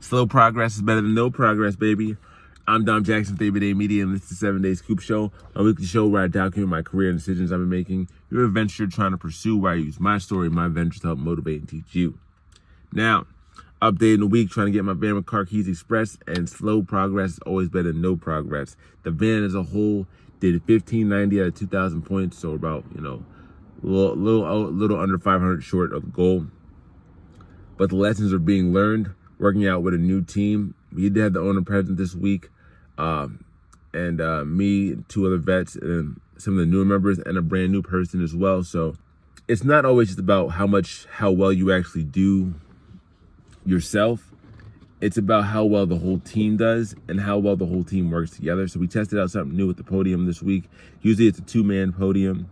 Slow progress is better than no progress, baby. I'm Dom Jackson, David A. Media, and this is the 7 Day Scoop Show, a weekly show where I document my career and decisions I've been making, your adventure trying to pursue, where I use my story, my adventures to help motivate and teach you. Now, update in the week, trying to get my van with car keys express, and slow progress is always better than no progress. The van as a whole did 1590 out of 2,000 points, so about, a little under 500 short of the goal. But the lessons are being learned. Working out with a new team. We did have the owner present this week, and me, two other vets, and some of the newer members, and a brand new person as well. So it's not always just about how well you actually do yourself. It's about how well the whole team does and how well the whole team works together. So we tested out something new with the podium this week. Usually it's a 2-man podium,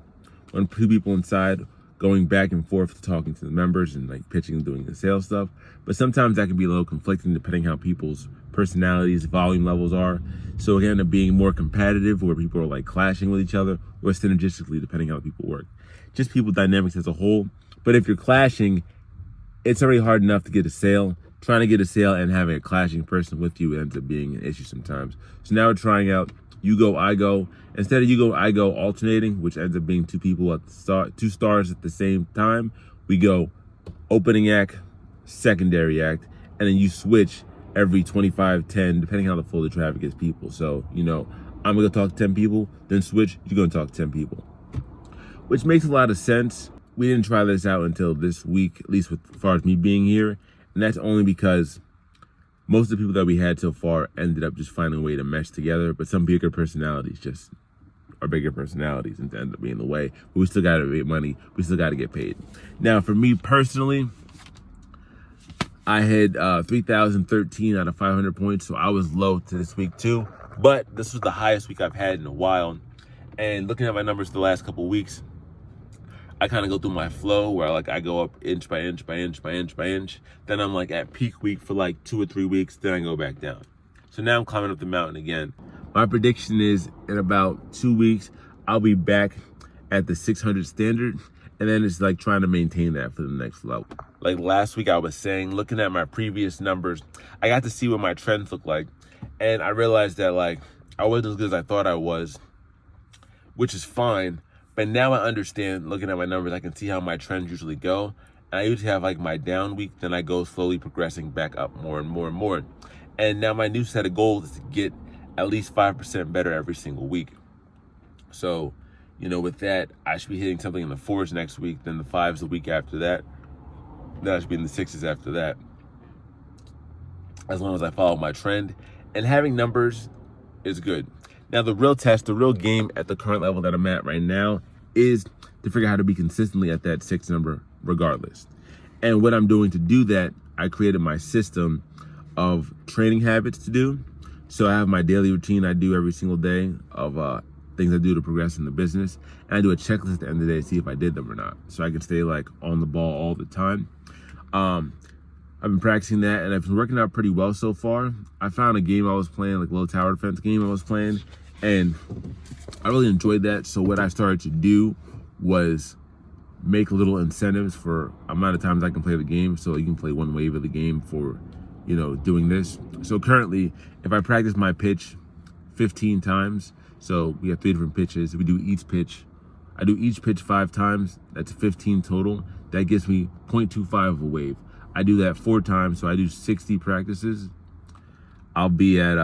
two people inside, going back and forth talking to the members and like pitching and doing the sales stuff. But sometimes that can be a little conflicting depending how people's personalities, volume levels are. So it can end up being more competitive where people are like clashing with each other, or synergistically depending how people work. Just people dynamics as a whole. But if you're clashing, it's already hard enough to get a sale. Trying to get a sale and having a clashing person with you ends up being an issue sometimes. So now we're trying out you go, I go. Instead of you go, I go alternating, which ends up being two people at the start, 2 stars at the same time, we go opening act, secondary act, and then you switch every 25, 10, depending how the full the traffic is people. So, I'm gonna talk to 10 people, then switch, you're gonna talk to 10 people. Which makes a lot of sense. We didn't try this out until this week, at least as far as me being here. And that's only because most of the people that we had so far ended up just finding a way to mesh together, but some bigger personalities just are bigger personalities and end up being in the way. But we still got to make money. We still got to get paid. Now, for me personally, I had 3,013 out of 500 points, so I was low to this week too. But this was the highest week I've had in a while. And looking at my numbers the last couple of weeks, I kind of go through my flow where I go up inch by inch by inch by inch by inch. Then I'm like at peak week for like 2 or 3 weeks. Then I go back down. So now I'm climbing up the mountain again. My prediction is in about 2 weeks, I'll be back at the 600 standard. And then it's like trying to maintain that for the next level. Like last week I was saying, looking at my previous numbers, I got to see what my trends look like. And I realized that like I wasn't as good as I thought I was, which is fine. But now I understand, looking at my numbers, I can see how my trends usually go. And I usually have like my down week, then I go slowly progressing back up more and more and more. And now my new set of goals is to get at least 5% better every single week. So, with that, I should be hitting something in the 4s next week, then the 5s the week after that. Then I should be in the 6s after that. As long as I follow my trend. And having numbers is good. Now, the real test, the real game at the current level that I'm at right now is to figure out how to be consistently at that 6 number regardless. And what I'm doing to do that, I created my system of training habits to do. So I have my daily routine I do every single day of things I do to progress in the business. And I do a checklist at the end of the day to see if I did them or not. So I can stay like on the ball all the time. I've been practicing that and I've been working out pretty well so far. I found a game I was playing, like a little tower defense game I was playing, and I really enjoyed that. So what I started to do was make little incentives for amount of times I can play the game. So you can play one wave of the game for, doing this. So currently, if I practice my pitch 15 times, so we have 3 different pitches. We do each pitch. I do each pitch 5 times. That's 15 total. That gives me 0.25 of a wave. I do that 4 times, so I do 60 practices. I'll be at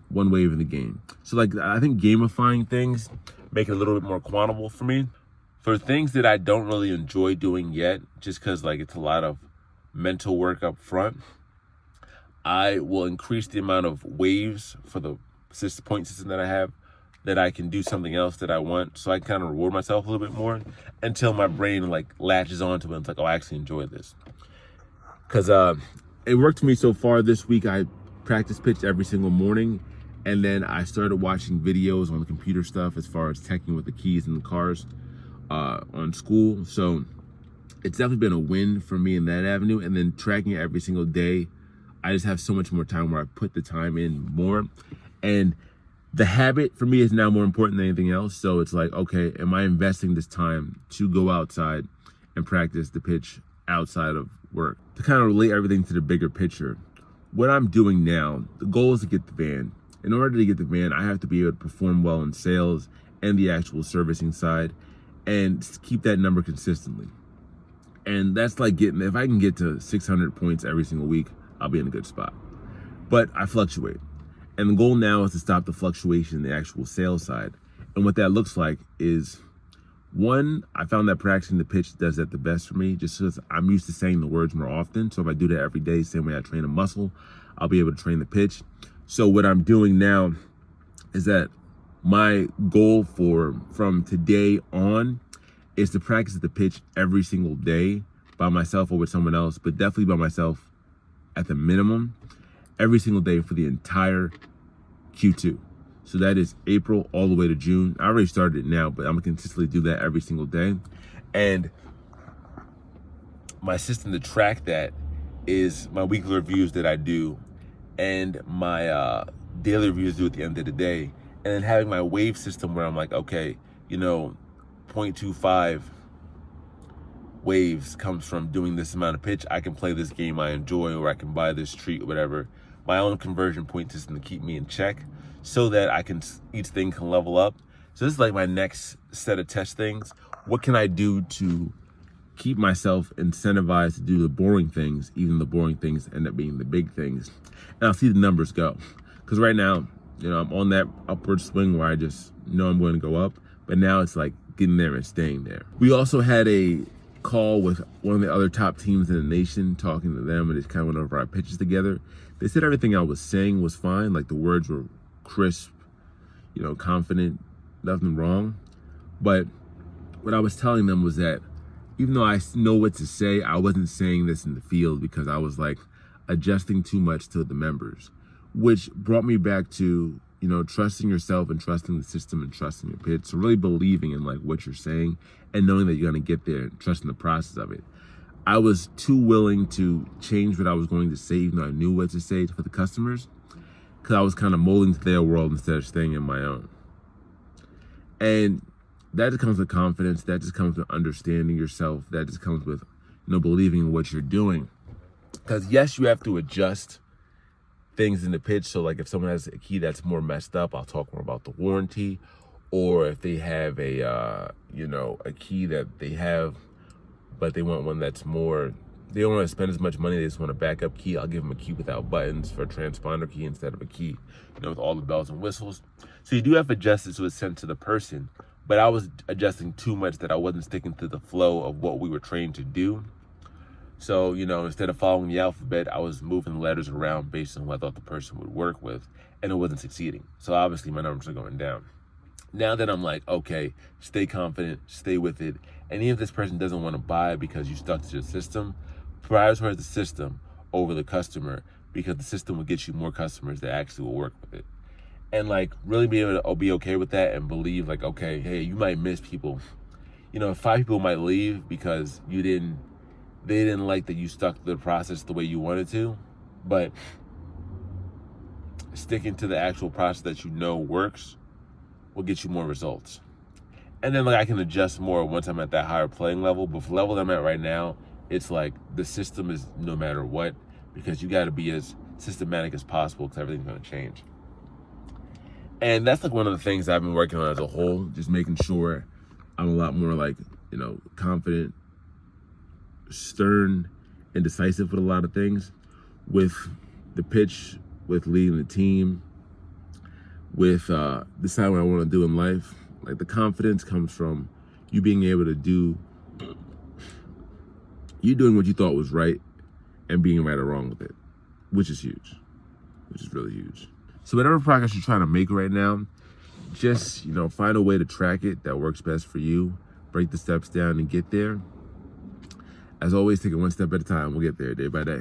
1 wave in the game. So I think gamifying things make it a little bit more quantable for me. For things that I don't really enjoy doing yet, just because it's a lot of mental work up front, I will increase the amount of waves for the point system that I have, that I can do something else that I want. So I kind of reward myself a little bit more until my brain latches onto it and it's I actually enjoy this. Because it worked for me so far this week. I practice pitched every single morning, and then I started watching videos on the computer stuff as far as teching with the keys in the cars on school. So it's definitely been a win for me in that avenue. And then tracking it every single day, I just have so much more time where I put the time in more. And the habit for me is now more important than anything else. So it's okay, am I investing this time to go outside and practice the pitch outside of work? To kind of relate everything to the bigger picture, what I'm doing now, the goal is to get the van. In order to get the van, I have to be able to perform well in sales and the actual servicing side and keep that number consistently. And that's like if I can get to 600 points every single week, I'll be in a good spot. But I fluctuate. And the goal now is to stop the fluctuation in the actual sales side. And what that looks like is, one, I found that practicing the pitch does that the best for me, just because I'm used to saying the words more often. So if I do that every day, same way I train a muscle, I'll be able to train the pitch. So what I'm doing now is that my goal from today on is to practice the pitch every single day by myself or with someone else, but definitely by myself at the minimum every single day for the entire Q2. So that is April all the way to June. I already started it now, but I'm gonna consistently do that every single day. And my system to track that is my weekly reviews that I do and my daily reviews due at the end of the day. And then having my wave system where I'm like, okay, 0.25 waves comes from doing this amount of pitch. I can play this game I enjoy, or I can buy this treat or whatever. My own conversion point system to keep me in check so that each thing can level up. So this is like my next set of test things. What can I do to keep myself incentivized to do the boring things, even the boring things end up being the big things? And I'll see the numbers go. Because right now, I'm on that upward swing where I just know I'm going to go up. But now it's like getting there and staying there. We also had a call with one of the other top teams in the nation, talking to them, and just kind of went over our pitches together. They said everything I was saying was fine, like the words were crisp, confident, nothing wrong. But what I was telling them was that even though I know what to say, I wasn't saying this in the field because I was like adjusting too much to the members, which brought me back to trusting yourself and trusting the system and trusting your pitch. So really believing in like what you're saying and knowing that you're going to get there and trusting the process of it. I was too willing to change what I was going to say, even though I knew what to say for the customers, because I was kind of molding to their world instead of staying in my own. And that just comes with confidence. That just comes with understanding yourself. That just comes with, believing in what you're doing. Because yes, you have to adjust things in the pitch. So like if someone has a key that's more messed up, I'll talk more about the warranty. Or if they have a key that they have, but they want one that's more, they don't want to spend as much money, they just want a backup key, I'll give them a key without buttons for a transponder key instead of a key, with all the bells and whistles. So you do have to adjust it to a sense to the person, but I was adjusting too much that I wasn't sticking to the flow of what we were trained to do. So, instead of following the alphabet, I was moving the letters around based on what I thought the person would work with, and it wasn't succeeding. So obviously my numbers are going down. Now that I'm like, okay, stay confident, stay with it. And even if this person doesn't want to buy because you stuck to your system, prioritize the system over the customer, because the system will get you more customers that actually will work with it. And like really be able to be okay with that and believe like, okay, hey, you might miss people. 5 people might leave because they didn't like that you stuck to the process the way you wanted to, but sticking to the actual process that works will get you more results. And then like I can adjust more once I'm at that higher playing level. But for the level that I'm at right now, it's like the system is no matter what, because you got to be as systematic as possible because everything's going to change. And that's like one of the things I've been working on as a whole, just making sure I'm a lot more like, confident, stern, and decisive with a lot of things, with the pitch, with leading the team, with deciding what I want to do in life. Like the confidence comes from you being able to do, you doing what you thought was right and being right or wrong with it, which is huge, which is really huge. So whatever progress you're trying to make right now, just, find a way to track it that works best for you, break the steps down and get there. As always, take it one step at a time. We'll get there day by day.